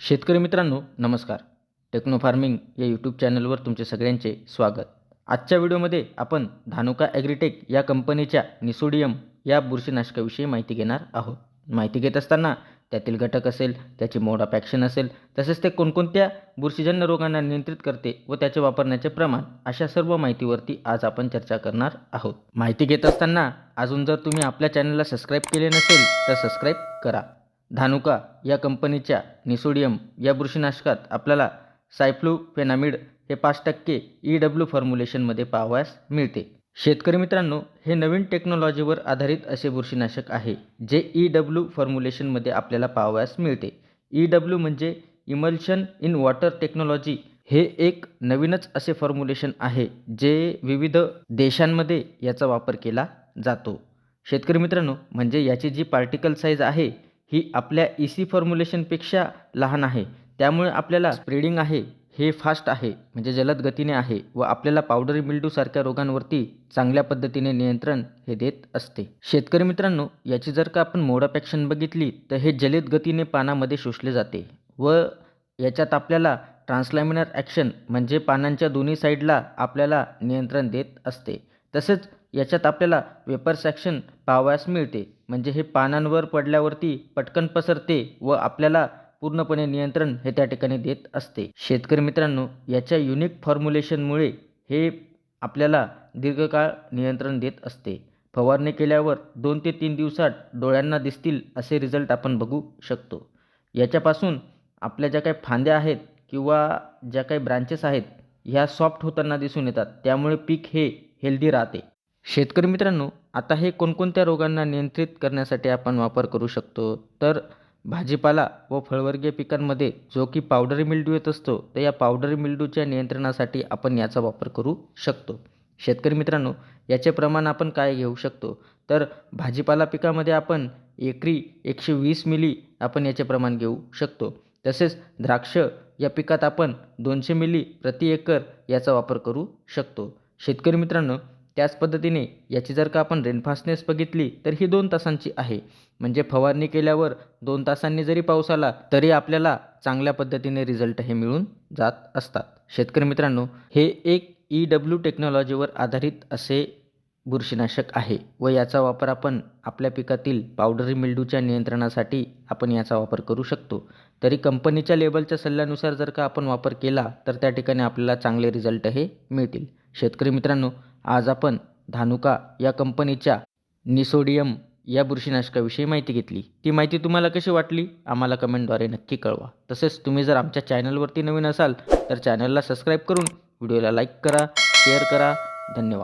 शेतकरी मित्रांनो नमस्कार. टेक्नो फार्मिंग या यूट्यूब चॅनलवर तुमचे सगळ्यांचे स्वागत. आजच्या व्हिडिओमध्ये आपण धानुका ॲग्रीटेक या कंपनीच्या निसोडियम या बुरशीनाशकाविषयी माहिती घेणार आहोत. माहिती घेत असताना त्यातील घटक असेल, त्याची मोड ऑफ ॲक्शन असेल, तसेच ते कोणकोणत्या बुरशीजन्य रोगांना नियंत्रित करते व त्याचे वापरण्याचे प्रमाण, अशा सर्व माहितीवरती आज आपण चर्चा करणार आहोत. माहिती घेत असताना अजून जर तुम्ही आपल्या चॅनलला सबस्क्राईब केले नसेल तर सबस्क्राईब करा. धानुका या कंपनीच्या निसोडियम या बुरशीनाशकात आपल्याला सायफ्लुफेनामिड हे 5% EW फॉर्म्युलेशनमध्ये पाहावयास मिळते. शेतकरी मित्रांनो, हे नवीन टेक्नॉलॉजीवर आधारित असे बुरशीनाशक आहे जे EW फॉर्म्युलेशनमध्ये आपल्याला पाहावयास मिळते. EW म्हणजे इमल्शन इन वॉटर टेक्नॉलॉजी. हे एक नवीनच असे फॉर्म्युलेशन आहे जे विविध देशांमध्ये याचा वापर केला जातो. शेतकरी मित्रांनो, म्हणजे याची जी पार्टिकल साईज आहे ही आपल्या EC फॉर्म्युलेशनपेक्षा लहान आहे. त्यामुळे आपल्याला स्प्रेडिंग आहे हे फास्ट आहे, म्हणजे जलद गतीने आहे व आपल्याला पावडरी मिल्ड्यूसारख्या रोगांवरती चांगल्या पद्धतीने नियंत्रण हे देत असते. शेतकरी मित्रांनो, याची जर का आपण मोड ऑफ ॲक्शन बघितली तर हे जलद गतीने पानामध्ये शोषले जाते व याच्यात आपल्याला ट्रान्सलॅमिनर ॲक्शन म्हणजे पानांच्या दोन्ही साईडला आपल्याला नियंत्रण देत असते. तसेच याच्यात आपल्याला वेपर्स ॲक्शन पाहावयास मिळते, म्हणजे हे पानांवर पडल्यावरती पटकन पसरते व आपल्याला पूर्णपणे नियंत्रण हे त्या ठिकाणी देत असते. शेतकरी मित्रांनो, याच्या युनिक फॉर्म्युलेशनमुळे हे आपल्याला दीर्घकाळ नियंत्रण देत असते. फवारणी केल्यावर 2 ते 3 दिवसात डोळ्यांना दिसतील असे रिझल्ट आपण बघू शकतो. याच्यापासून आपल्या ज्या काही फांद्या आहेत किंवा ज्या काही ब्रांचेस आहेत ह्या सॉफ्ट होताना दिसून येतात, त्यामुळे पीक हे हेल्दी राहते. शेतकरी मित्रांनो, आता हे कोणकोणत्या रोगांना नियंत्रित करण्यासाठी आपण वापर करू शकतो, तर भाजीपाला व फळवर्गीय पिकांमध्ये जो की पावडरी मिल्ड्यू येत असतो, तर या पावडरी मिल्ड्यूच्या नियंत्रणासाठी आपण याचा वापर करू शकतो. शेतकरी मित्रांनो, याचे प्रमाण आपण काय घेऊ शकतो, तर भाजीपाला पिकामध्ये आपण एकरी 120 मिली आपण याचे प्रमाण घेऊ शकतो. तसेच द्राक्ष या पिकात आपण 200 मिली प्रति एकर याचा वापर करू शकतो. शेतकरी मित्रांनो, त्याच पद्धतीने याची जर का आपण रेनफास्टनेस बघितली तर ही 2 तासांची आहे, म्हणजे फवारणी केल्यावर 2 तासांनी जरी पाऊस आला तरी आपल्याला चांगल्या पद्धतीने रिझल्ट हे मिळून जात असतात. शेतकरी मित्रांनो, हे एक EW टेक्नॉलॉजीवर आधारित असे बुरशीनाशक आहे व याचा वापर आपण आपल्या पिकातील पावडरी मिल्ड्यूच्या नियंत्रणासाठी आपण याचा वापर करू शकतो. तरी कंपनीच्या लेबलच्या सल्ल्यानुसार जर का आपण वापर केला तर त्या ठिकाणी आपल्याला चांगले रिझल्ट हे मिळतील. शेतकरी मित्रांनो, आज आपण धानुका या कंपनीच्या निसोडियम या बुरशीनाशकाविषयी माहिती घेतली. ती माहिती तुम्हाला कशी वाटली आम्हाला कमेंटद्वारे नक्की कळवा. तसेच तुम्ही जर आमच्या चॅनलवरती नवीन असाल तर चॅनलला सबस्क्राईब करून व्हिडिओला लाईक करा, शेअर करा. धन्यवाद.